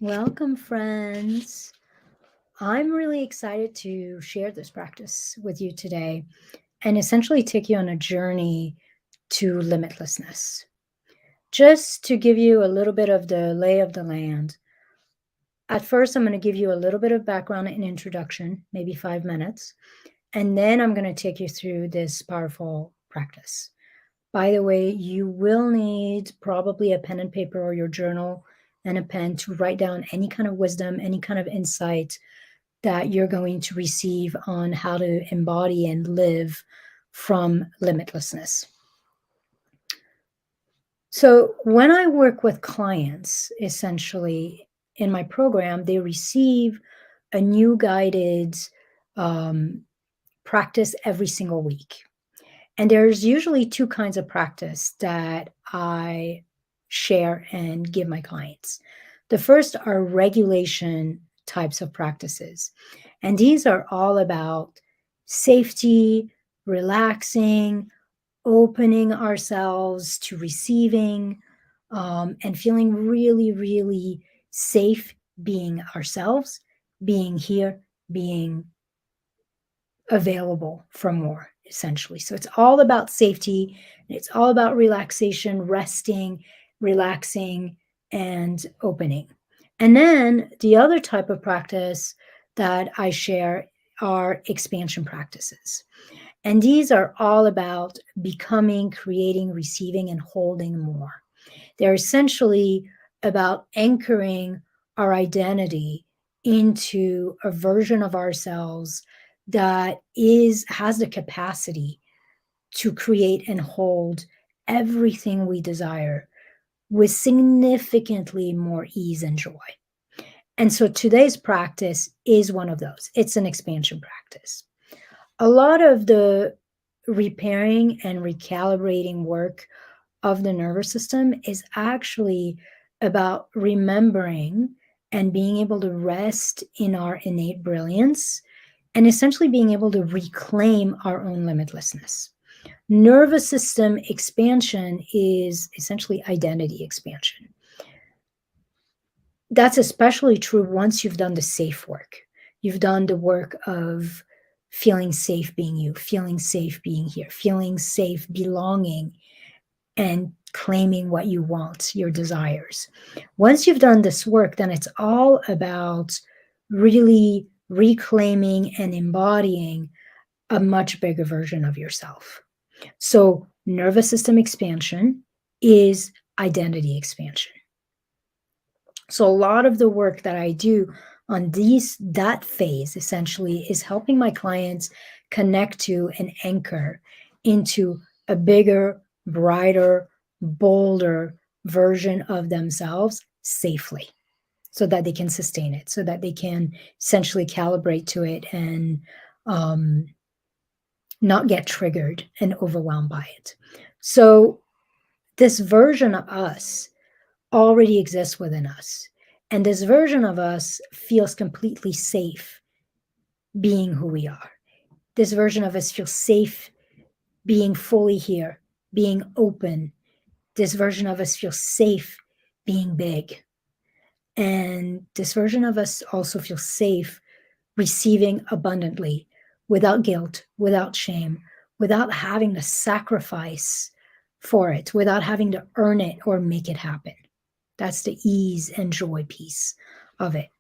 Welcome, friends. I'm really excited to share this practice with you today and essentially take you on a journey to limitlessness. Just to give you a little bit of the lay of the land, at first, I'm going to give you a little bit of background and introduction, maybe 5 minutes, and then I'm going to take you through this powerful practice. By the way, you will need probably a pen and paper or your journal and a pen to write down any kind of wisdom, any kind of insight that you're going to receive on how to embody and live from limitlessness. So, when I work with clients, essentially in my program, they receive a new guided um, practice every single week. And there's usually two kinds of practice that I share and give my clients. The first are regulation types of practices. And these are all about safety, relaxing, opening ourselves to receiving, and feeling really, really safe being ourselves, being here, being available for more, essentially. So it's all about safety, it's all about relaxation, resting, relaxing, and opening. And then the other type of practice that I share are expansion practices. And these are all about becoming, creating, receiving, and holding more. They're essentially about anchoring our identity into a version of ourselves that has the capacity to create and hold everything we desire with significantly more ease and joy. And so today's practice is one of those. It's an expansion practice. A lot of the repairing and recalibrating work of the nervous system is actually about remembering and being able to rest in our innate brilliance and essentially being able to reclaim our own limitlessness. Nervous system expansion is essentially identity expansion. That's especially true once you've done the safe work. You've done the work of feeling safe being you, feeling safe being here, feeling safe belonging and claiming what you want, your desires. Once you've done this work, then it's all about really reclaiming and embodying a much bigger version of yourself. So, nervous system expansion is identity expansion. So, a lot of the work that I do on that phase essentially is helping my clients connect to and anchor into a bigger, brighter, bolder version of themselves safely so that they can sustain it, so that they can essentially calibrate to it and um, not get triggered and overwhelmed by it. So, this version of us already exists within us. And this version of us feels completely safe being who we are. This version of us feels safe being fully here, being open. This version of us feels safe being big. And this version of us also feels safe receiving abundantly without guilt, without shame, without having to sacrifice for it, without having to earn it or make it happen. That's the ease and joy piece of it.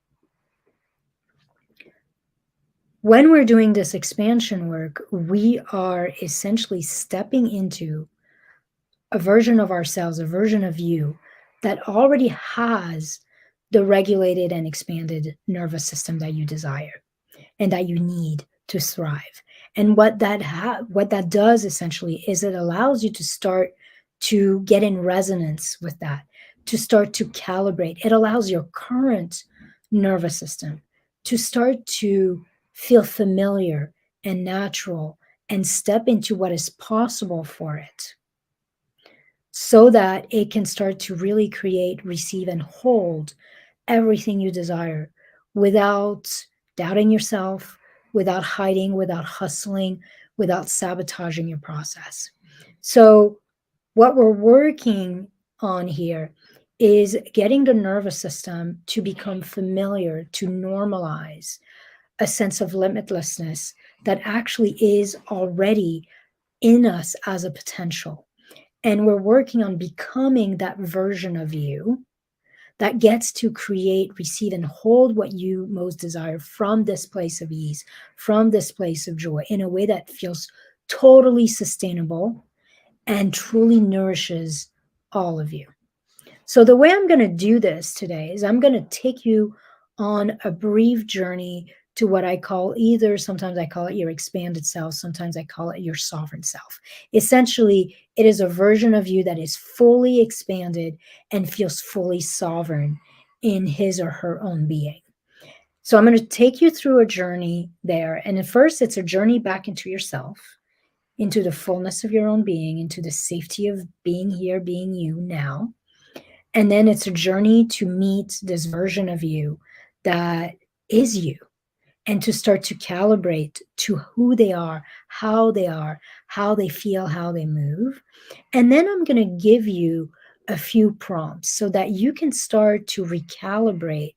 When we're doing this expansion work, we are essentially stepping into a version of ourselves, a version of you that already has the regulated and expanded nervous system that you desire and that you need to thrive. And what that does essentially is it allows you to start to get in resonance with that, to start to calibrate. It allows your current nervous system to start to feel familiar and natural and step into what is possible for it so that it can start to really create, receive, and hold everything you desire without doubting yourself, without hiding, without hustling, without sabotaging your process. So, what we're working on here is getting the nervous system to become familiar, to normalize a sense of limitlessness that actually is already in us as a potential. And we're working on becoming that version of you that gets to create, receive, and hold what you most desire from this place of ease, from this place of joy, in a way that feels totally sustainable and truly nourishes all of you. So, the way I'm going to do this today is I'm going to take you on a brief journey to what I call, either sometimes I call it your expanded self, sometimes I call it your sovereign self. Essentially, it is a version of you that is fully expanded and feels fully sovereign in his or her own being. So, I'm going to take you through a journey there. And at first, it's a journey back into yourself, into the fullness of your own being, into the safety of being here, being you now. And then it's a journey to meet this version of you that is you, and to start to calibrate to who they are, how they feel, how they move. And then I'm going to give you a few prompts so that you can start to recalibrate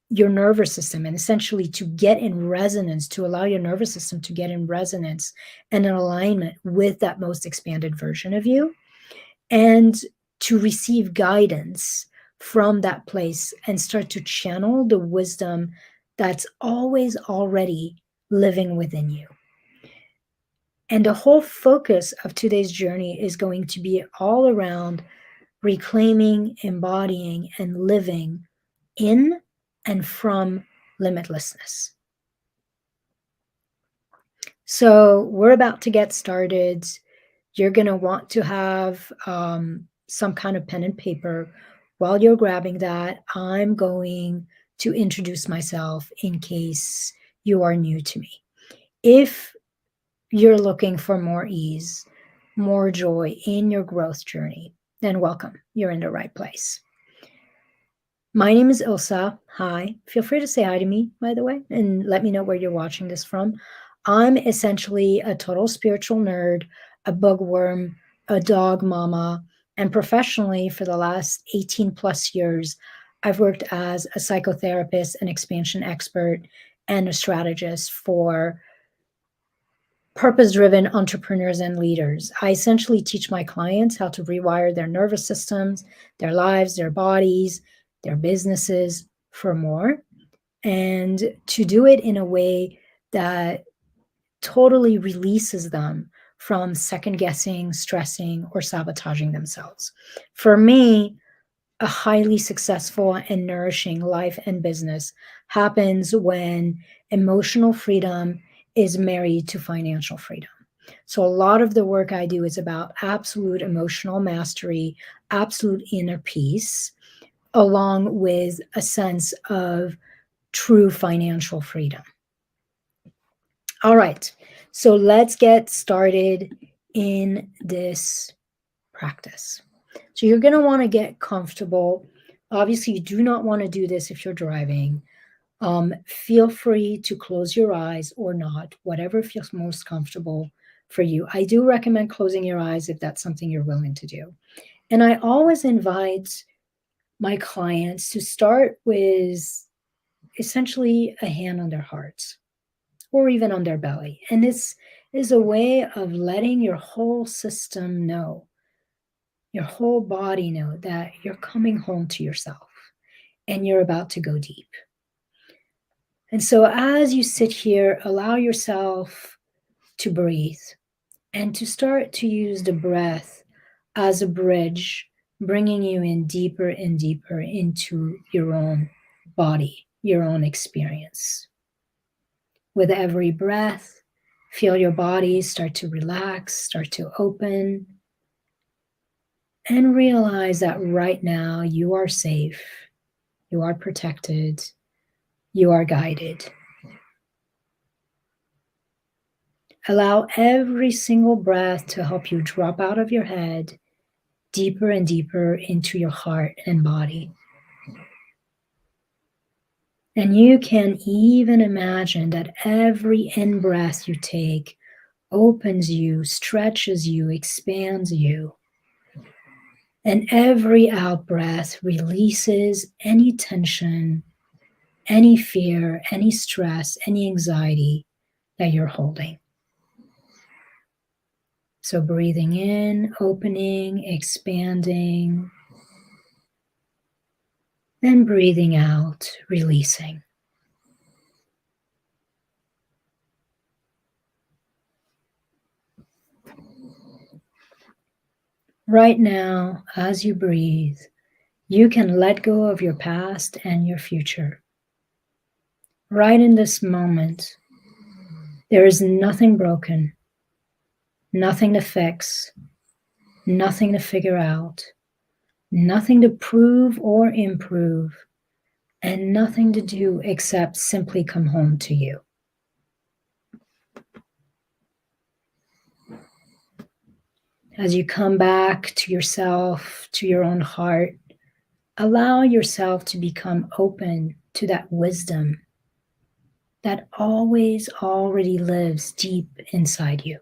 your nervous system, and essentially to get in resonance, to allow your nervous system to get in resonance and in alignment with that most expanded version of you, and to receive guidance from that place and start to channel the wisdom that's always already living within you. And the whole focus of today's journey is going to be all around reclaiming, embodying, and living in and from limitlessness. So we're about to get started. You're going to want to have some kind of pen and paper. While you're grabbing that, I'm going to introduce myself in case you are new to me. If you're looking for more ease, more joy in your growth journey, then welcome. You're in the right place. My name is Ilsa. Hi. Feel free to say hi to me, by the way, and let me know where you're watching this from. I'm essentially a total spiritual nerd, a bookworm, a dog mama, and professionally for the last 18 plus years, I've worked as a psychotherapist, an expansion expert, and a strategist for purpose-driven entrepreneurs and leaders. I essentially teach my clients how to rewire their nervous systems, their lives, their bodies, their businesses for more, and to do it in a way that totally releases them from second guessing, stressing, or sabotaging themselves. For me, a highly successful and nourishing life and business happens when emotional freedom is married to financial freedom. So, a lot of the work I do is about absolute emotional mastery, absolute inner peace, along with a sense of true financial freedom. All right, so let's get started in this practice. So you're going to want to get comfortable. Obviously, you do not want to do this if you're driving. Feel free to close your eyes or not, whatever feels most comfortable for you. I do recommend closing your eyes if that's something you're willing to do. And I always invite my clients to start with essentially a hand on their hearts or even on their belly. And this is a way of letting your whole system know, your whole body know that you're coming home to yourself and you're about to go deep. And so as you sit here, allow yourself to breathe and to start to use the breath as a bridge, bringing you in deeper and deeper into your own body, your own experience. With every breath, feel your body start to relax, start to open, and realize that right now you are safe, you are protected, you are guided. Allow every single breath to help you drop out of your head deeper and deeper into your heart and body. And you can even imagine that every in-breath you take opens you, stretches you, expands you. And every out breath releases any tension, any fear, any stress, any anxiety that you're holding. So breathing in, opening, expanding, then breathing out, releasing. Right now, as you breathe, you can let go of your past and your future. Right in this moment, there is nothing broken, nothing to fix, nothing to figure out, nothing to prove or improve, and nothing to do except simply come home to you. As you come back to yourself, to your own heart, allow yourself to become open to that wisdom that always already lives deep inside you.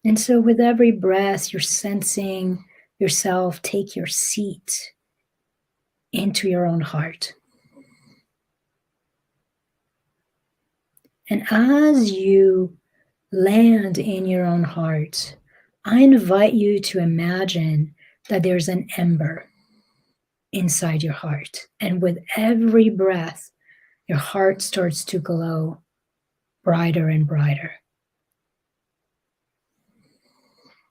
And so, with every breath, you're sensing yourself take your seat into your own heart. And as you land in your own heart, I invite you to imagine that there's an ember inside your heart. And with every breath, your heart starts to glow brighter and brighter.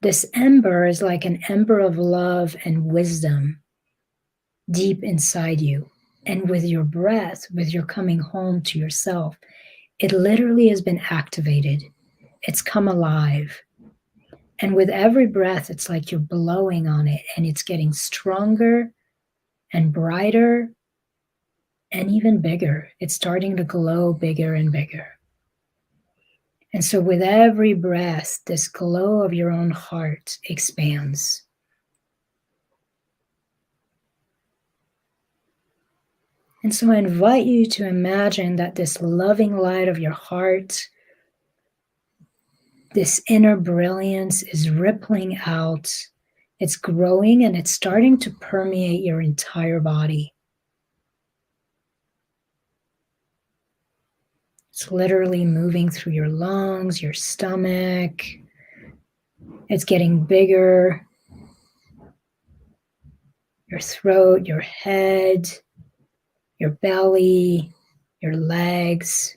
This ember is like an ember of love and wisdom deep inside you. And with your breath, with your coming home to yourself, it literally has been activated. It's come alive. And with every breath, it's like you're blowing on it and it's getting stronger and brighter and even bigger. It's starting to glow bigger and bigger. And so with every breath, this glow of your own heart expands. And so I invite you to imagine that this loving light of your heart, this inner brilliance is rippling out. It's growing and it's starting to permeate your entire body. It's literally moving through your lungs, your stomach. It's getting bigger. Your throat, your head, your belly, your legs.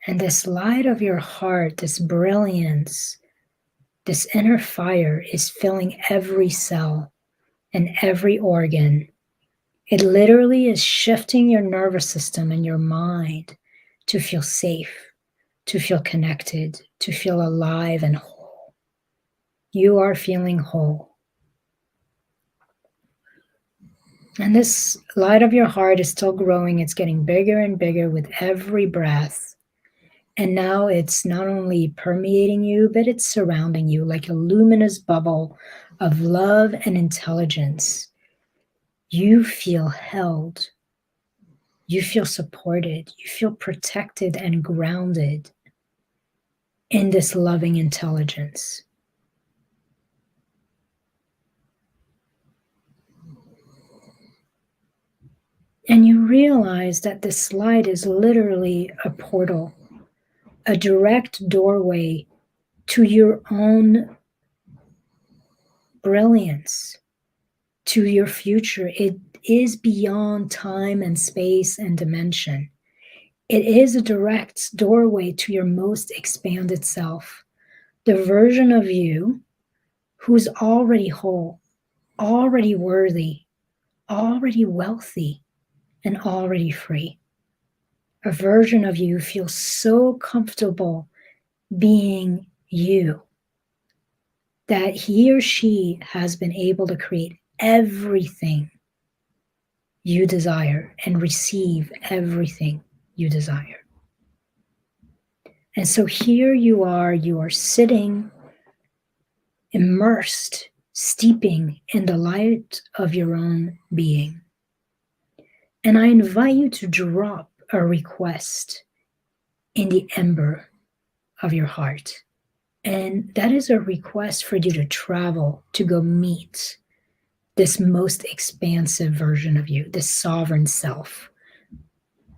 And this light of your heart, this brilliance, this inner fire is filling every cell and every organ. It literally is shifting your nervous system and your mind to feel safe, to feel connected, to feel alive and whole. You are feeling whole. And this light of your heart is still growing. It's getting bigger and bigger with every breath. And now it's not only permeating you, but it's surrounding you like a luminous bubble of love and intelligence. You feel held. You feel supported. You feel protected and grounded in this loving intelligence. And you realize that this light is literally a portal, a direct doorway to your own brilliance, to your future. It is beyond time and space and dimension. It is a direct doorway to your most expanded self, the version of you who's already whole, already worthy, already wealthy, and already free. A version of you feels so comfortable being you that he or she has been able to create everything you desire and receive everything you desire. And so here you are sitting immersed, steeping in the light of your own being. And I invite you to drop a request in the ember of your heart. And that is a request for you to travel, to go meet this most expansive version of you, this sovereign self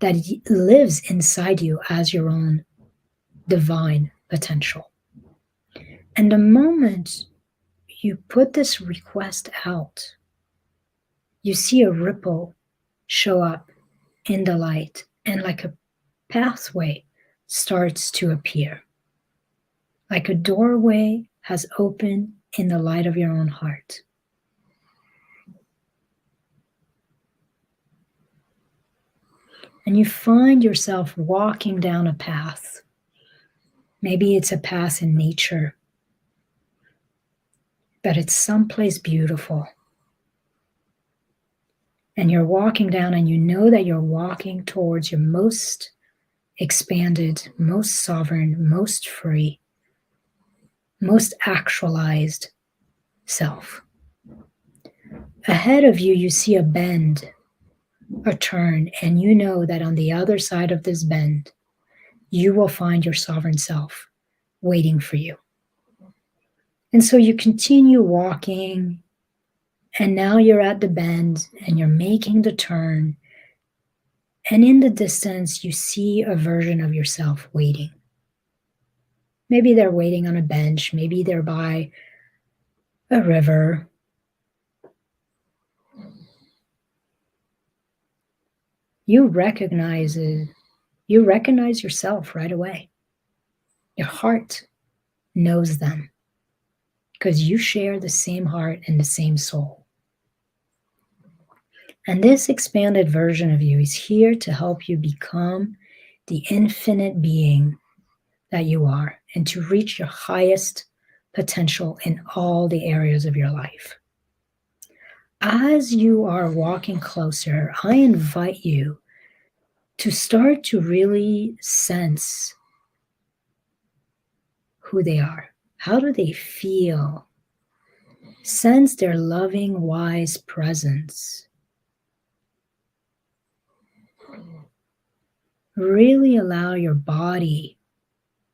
that lives inside you as your own divine potential. And the moment you put this request out, you see a ripple show up in the light, and like a pathway starts to appear. Like a doorway has opened in the light of your own heart. And you find yourself walking down a path. Maybe it's a path in nature, but it's someplace beautiful. And you're walking down, and you know that you're walking towards your most expanded, most sovereign, most free, most actualized self. Ahead of you, you see a bend, a turn, and you know that on the other side of this bend, you will find your sovereign self waiting for you. And so you continue walking, and now you're at the bend and you're making the turn. And in the distance, you see a version of yourself waiting. Maybe they're waiting on a bench, maybe they're by a river. You recognize yourself right away. Your heart knows them because you share the same heart and the same soul. And this expanded version of you is here to help you become the infinite being that you are and to reach your highest potential in all the areas of your life. As you are walking closer, I invite you to start to really sense who they are. How do they feel? Sense their loving, wise presence. Really allow your body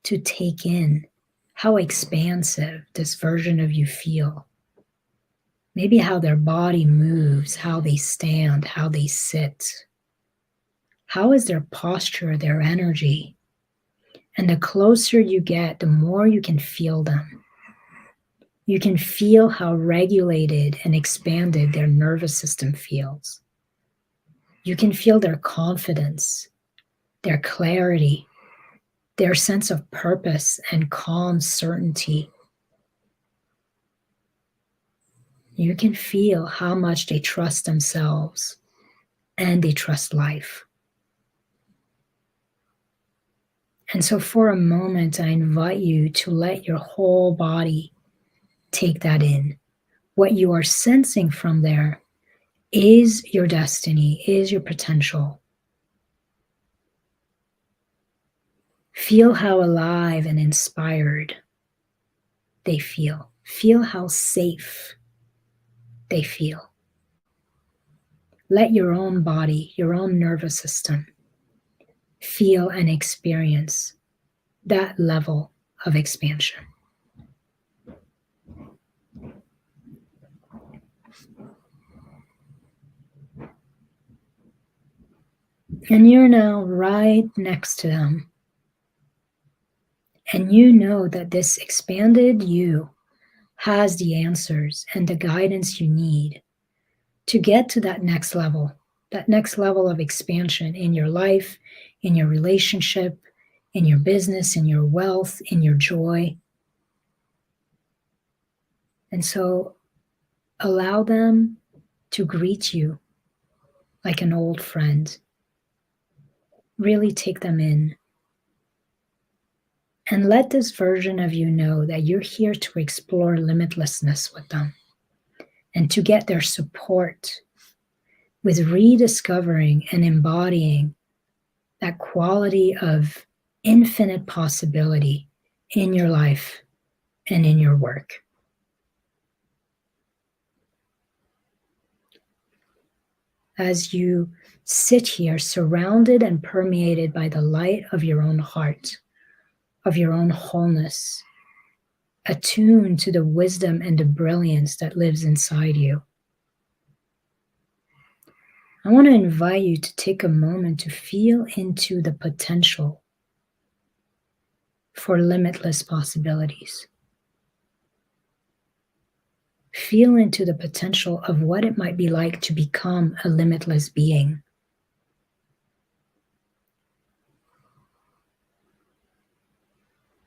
to take in how expansive this version of you feel. Maybe how their body moves, how they stand, how they sit. How is their posture, their energy? And the closer you get, the more you can feel them. You can feel how regulated and expanded their nervous system feels. You can feel their confidence, their clarity, their sense of purpose and calm certainty. You can feel how much they trust themselves and they trust life. And so for a moment, I invite you to let your whole body take that in. What you are sensing from there is your destiny, is your potential. Feel how alive and inspired they feel. Feel how safe they feel. Let your own body, your own nervous system, feel and experience that level of expansion. And you're now right next to them. And you know that this expanded you has the answers and the guidance you need to get to that next level of expansion in your life, in your relationship, in your business, in your wealth, in your joy. And so allow them to greet you like an old friend. Really take them in. And let this version of you know that you're here to explore limitlessness with them and to get their support with rediscovering and embodying that quality of infinite possibility in your life and in your work. As you sit here surrounded and permeated by the light of your own heart, of your own wholeness, attune to the wisdom and the brilliance that lives inside you. I want to invite you to take a moment to feel into the potential for limitless possibilities. Feel into the potential of what it might be like to become a limitless being.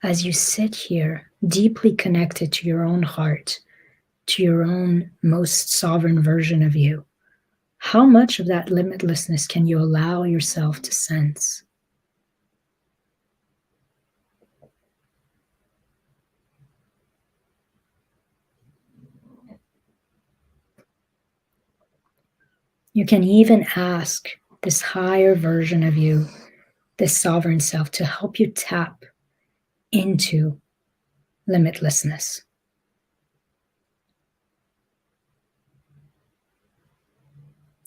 As you sit here, deeply connected to your own heart, to your own most sovereign version of you, how much of that limitlessness can you allow yourself to sense? You can even ask this higher version of you, this sovereign self, to help you tap into limitlessness.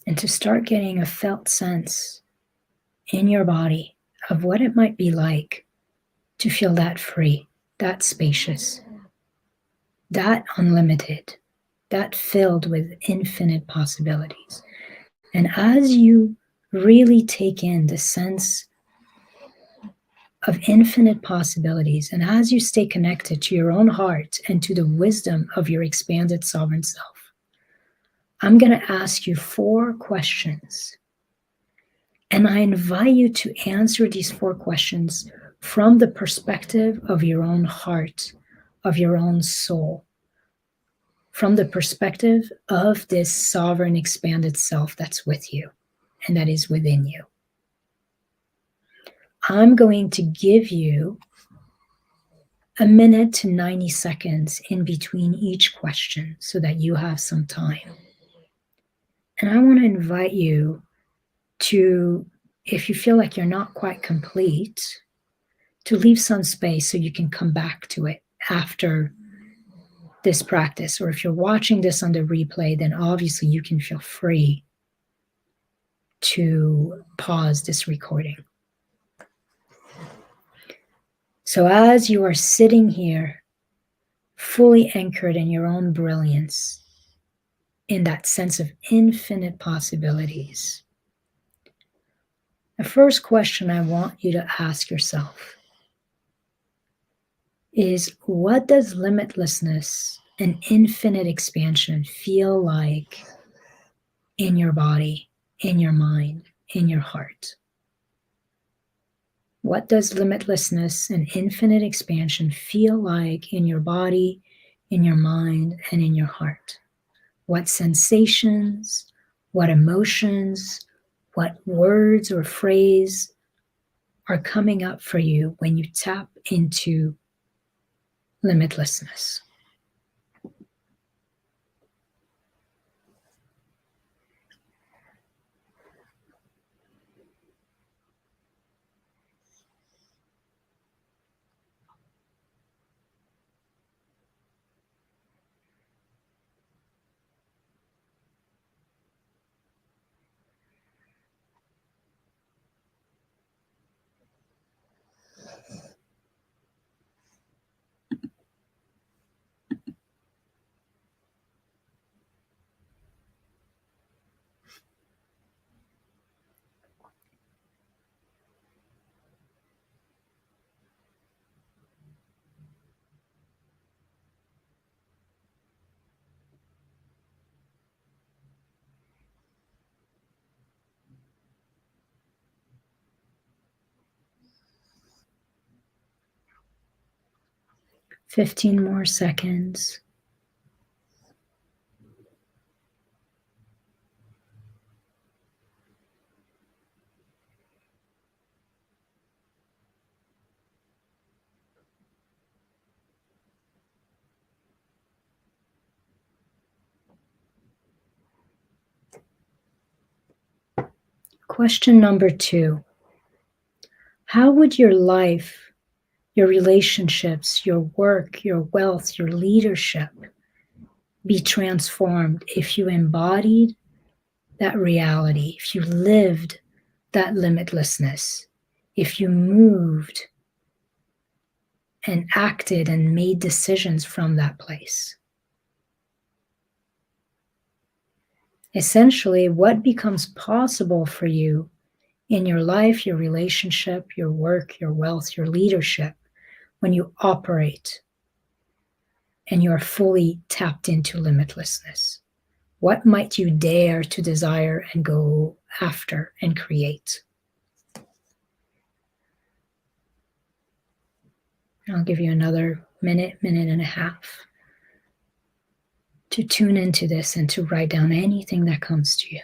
And to start getting a felt sense in your body of what it might be like to feel that free, that spacious, that unlimited, that filled with infinite possibilities. And as you really take in the sense of infinite possibilities, and as you stay connected to your own heart and to the wisdom of your expanded sovereign self, I'm going to ask you 4 questions. And I invite you to answer these 4 questions from the perspective of your own heart, of your own soul, from the perspective of this sovereign expanded self that's with you and that is within you. I'm going to give you a minute to 90 seconds in between each question so that you have some time. And I want to invite you to, if you feel like you're not quite complete, to leave some space so you can come back to it after this practice. Or if you're watching this on the replay, then obviously you can feel free to pause this recording. So as you are sitting here, fully anchored in your own brilliance, in that sense of infinite possibilities, the first question I want you to ask yourself is, what does limitlessness and infinite expansion feel like in your body, in your mind, in your heart? What does limitlessness and infinite expansion feel like in your body, in your mind, and in your heart? What sensations, what emotions, what words or phrase are coming up for you when you tap into limitlessness? Fifteen more seconds. Question number 2. How would your life, your relationships, your work, your wealth, your leadership be transformed if you embodied that reality, if you lived that limitlessness, if you moved and acted and made decisions from that place. Essentially, what becomes possible for you in your life, your relationship, your work, your wealth, your leadership, when you operate and you are fully tapped into limitlessness? What might you dare to desire and go after and create? I'll give you another minute, minute and a half to tune into this and to write down anything that comes to you.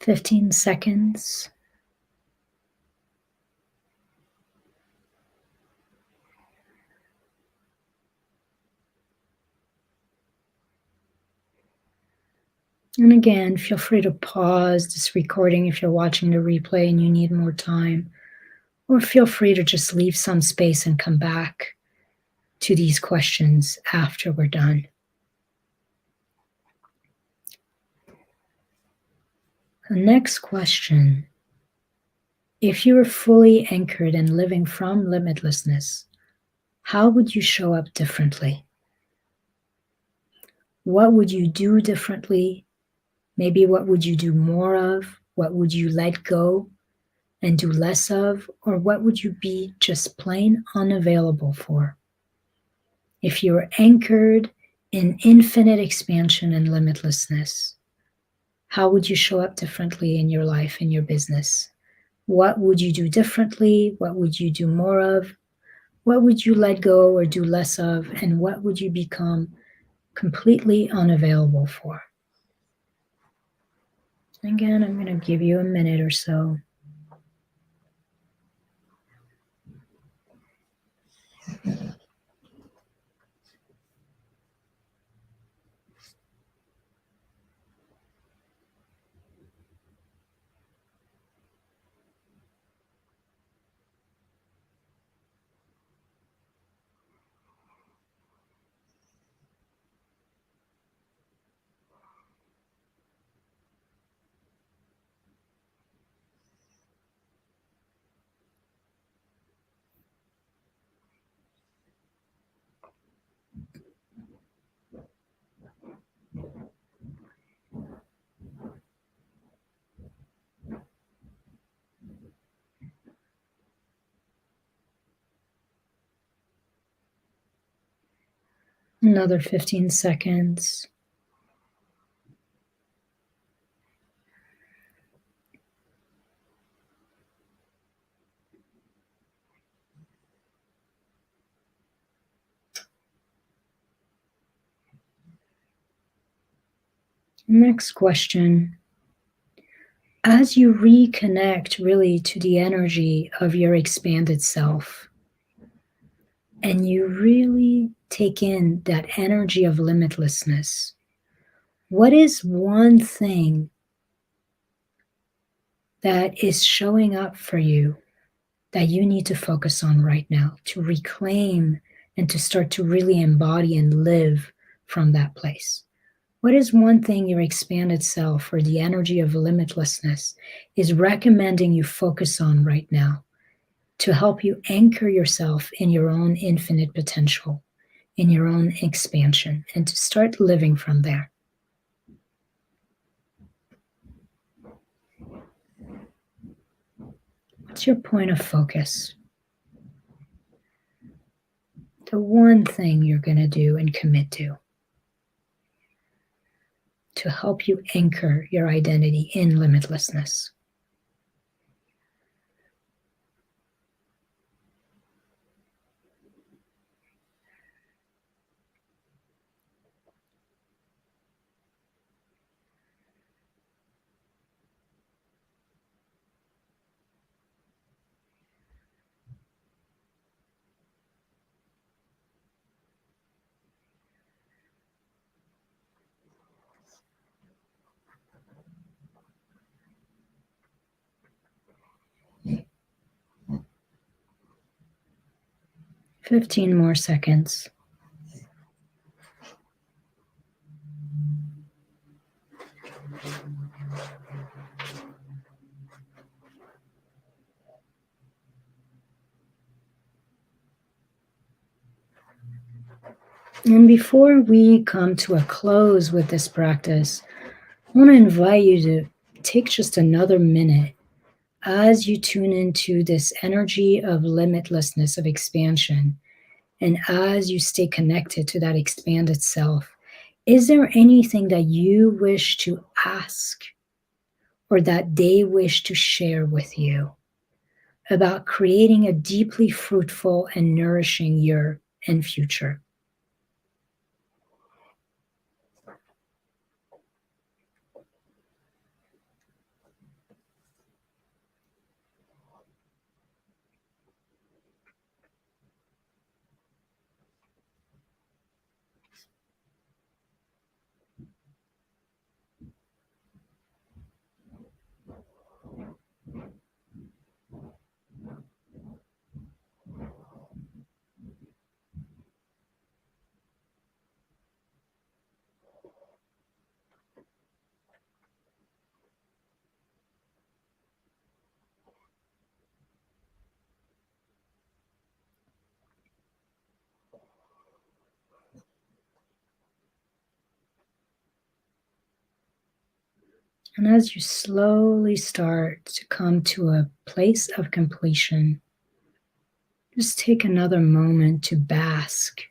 15 seconds. And again, feel free to pause this recording if you're watching the replay and you need more time, or feel free to just leave some space and come back to these questions after we're done. The next question: if you were fully anchored and living from limitlessness, how would you show up differently? What would you do differently? Maybe what would you do more of? What would you let go and do less of? Or what would you be just plain unavailable for? If you were anchored in infinite expansion and limitlessness, how would you show up differently in your life, in your business? What would you do differently? What would you do more of? What would you let go or do less of? And what would you become completely unavailable for? Again, I'm going to give you a minute or so. Another 15 seconds. Next question. As you reconnect really to the energy of your expanded self, and you really take in that energy of limitlessness, what is one thing that is showing up for you that you need to focus on right now to reclaim and to start to really embody and live from that place? What is one thing your expanded self or the energy of limitlessness is recommending you focus on right now to help you anchor yourself in your own infinite potential, in your own expansion, and to start living from there? What's your point of focus? The one thing you're going to do and commit to help you anchor your identity in limitlessness. 15 more seconds. And before we come to a close with this practice, I want to invite you to take just another minute as you tune into this energy of limitlessness, of expansion, and as you stay connected to that expanded self. Is there anything that you wish to ask or that they wish to share with you about creating a deeply fruitful and nourishing year and future? And as you slowly start to come to a place of completion, just take another moment to bask,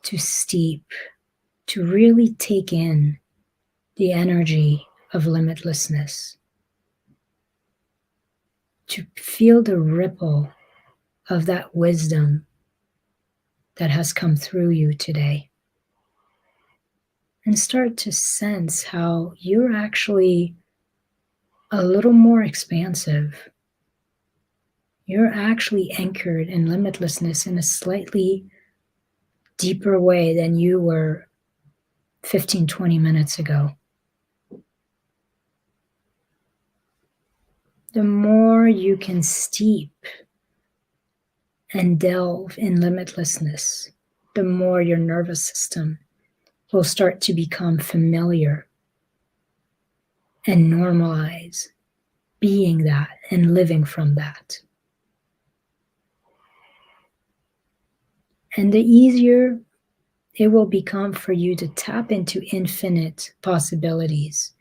to steep, to really take in the energy of limitlessness, to feel the ripple of that wisdom that has come through you today. And start to sense how you're actually a little more expansive. You're actually anchored in limitlessness in a slightly deeper way than you were 15, 20 minutes ago. The more you can steep and delve in limitlessness, the more your nervous system will start to become familiar and normalize being that and living from that. And the easier it will become for you to tap into infinite possibilities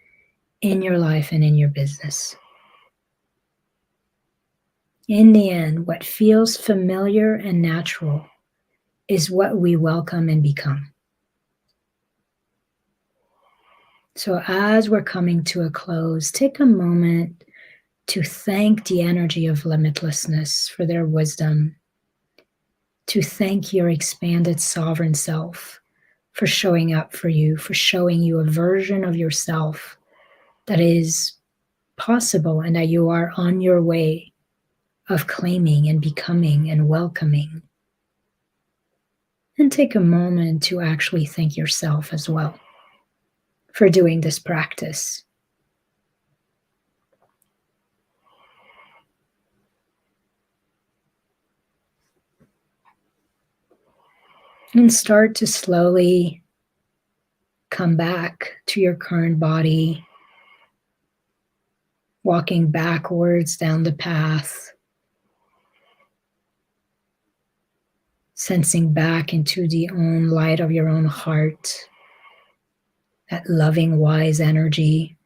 in your life and in your business. In the end, what feels familiar and natural is what we welcome and become. So, as we're coming to a close, take a moment to thank the energy of limitlessness for their wisdom, to thank your expanded sovereign self for showing up for you, for showing you a version of yourself that is possible and that you are on your way of claiming and becoming and welcoming. And take a moment to actually thank yourself as well for doing this practice. And start to slowly come back to your current body, walking backwards down the path, sensing back into the own light of your own heart, that loving, wise energy,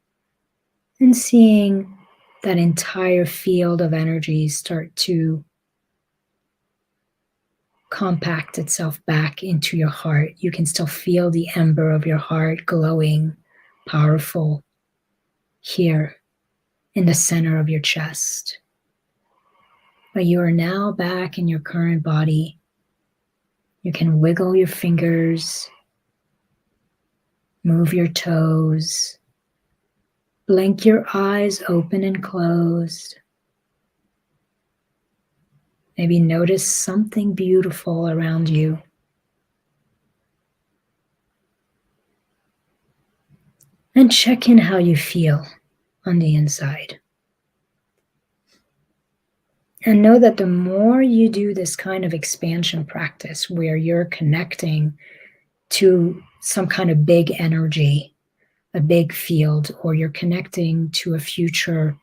and seeing that entire field of energy start to compact itself back into your heart. You can still feel the ember of your heart glowing, powerful, here in the center of your chest. But you are now back in your current body. You can wiggle your fingers, move your toes, blink your eyes open and closed. Maybe notice something beautiful around you. And check in how you feel on the inside. And know that the more you do this kind of expansion practice where you're connecting to some kind of big energy, a big field, or you're connecting to a future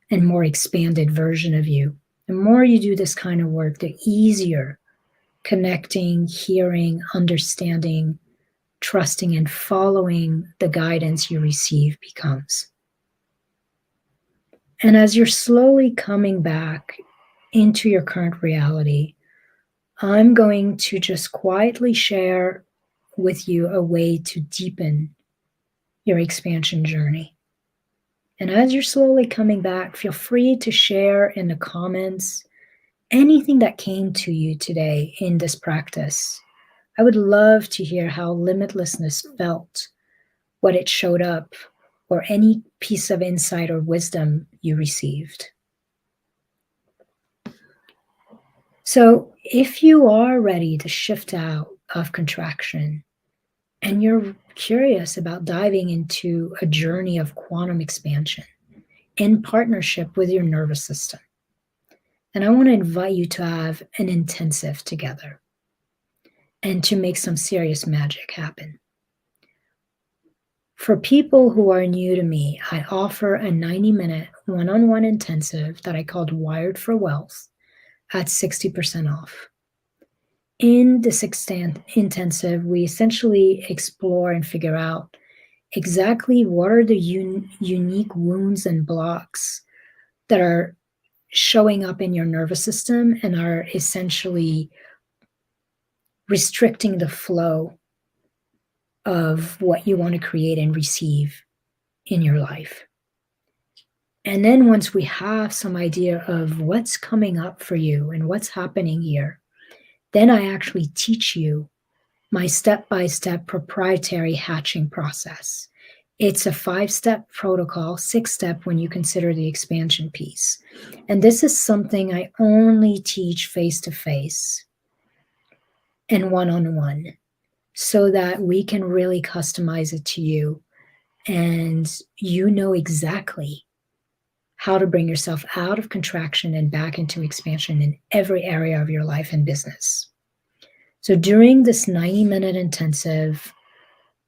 and more expanded version of you, the more you do this kind of work, the easier connecting, hearing, understanding, trusting, and following the guidance you receive becomes. And as you're slowly coming back into your current reality, I'm going to just quietly share with you a way to deepen your expansion journey. And as you're slowly coming back, feel free to share in the comments anything that came to you today in this practice. I would love to hear how limitlessness felt, what it showed up, or any piece of insight or wisdom you received. So, if you are ready to shift out of contraction and you're curious about diving into a journey of quantum expansion in partnership with your nervous system, then I want to invite you to have an intensive together and to make some serious magic happen. For people who are new to me, I offer a 90-minute one-on-one intensive that I called Wired for Wealth at 60% off. In this intensive, we essentially explore and figure out exactly what are the unique wounds and blocks that are showing up in your nervous system and are essentially restricting the flow of what you want to create and receive in your life. And then once we have some idea of what's coming up for you and what's happening here, then I actually teach you my step-by-step proprietary hatching process. It's a 5-step protocol, 6-step when you consider the expansion piece. And this is something I only teach face-to-face and one-on-one so that we can really customize it to you and you know exactly how to bring yourself out of contraction and back into expansion in every area of your life and business. So during this 90-minute intensive,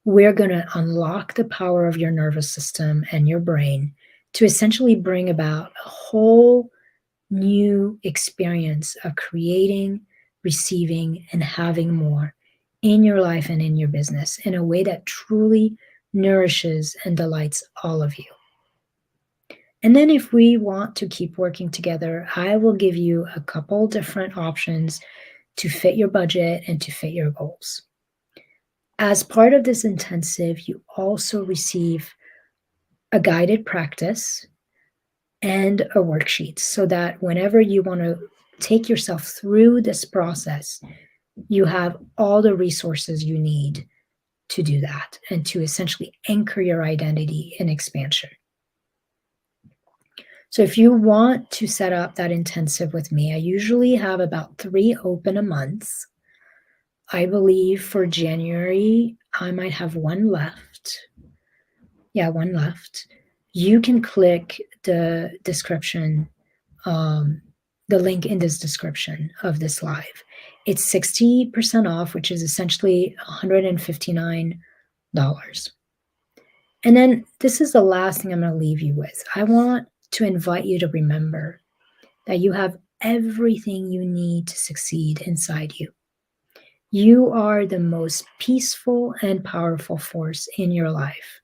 we're going to unlock the power of your nervous system and your brain to essentially bring about a whole new experience of creating, receiving, and having more in your life and in your business in a way that truly nourishes and delights all of you. And then if we want to keep working together, I will give you a couple different options to fit your budget and to fit your goals. As part of this intensive, you also receive a guided practice and a worksheet so that whenever you want to take yourself through this process, you have all the resources you need to do that and to essentially anchor your identity in expansion. So if you want to set up that intensive with me, I usually have about 3 open a month. I believe for January, I might have 1 left. Yeah, 1 left. You can click the description, the link in this description of this live. It's 60% off, which is essentially $159. And then this is the last thing I'm going to leave you with. I want to invite you to remember that you have everything you need to succeed inside you. You are the most peaceful and powerful force in your life.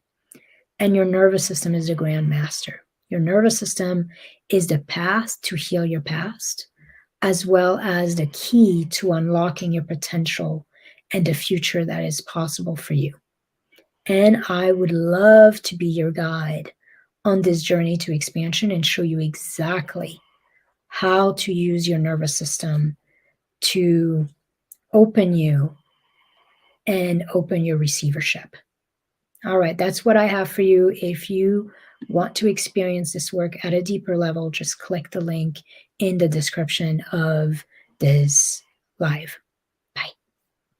And your nervous system is the grand master. Your nervous system is the path to heal your past, as well as the key to unlocking your potential and the future that is possible for you. And I would love to be your guide on this journey to expansion and show you exactly how to use your nervous system to open you and open your receivership. All right, that's what I have for you. If you want to experience this work at a deeper level, just click the link in the description of this live.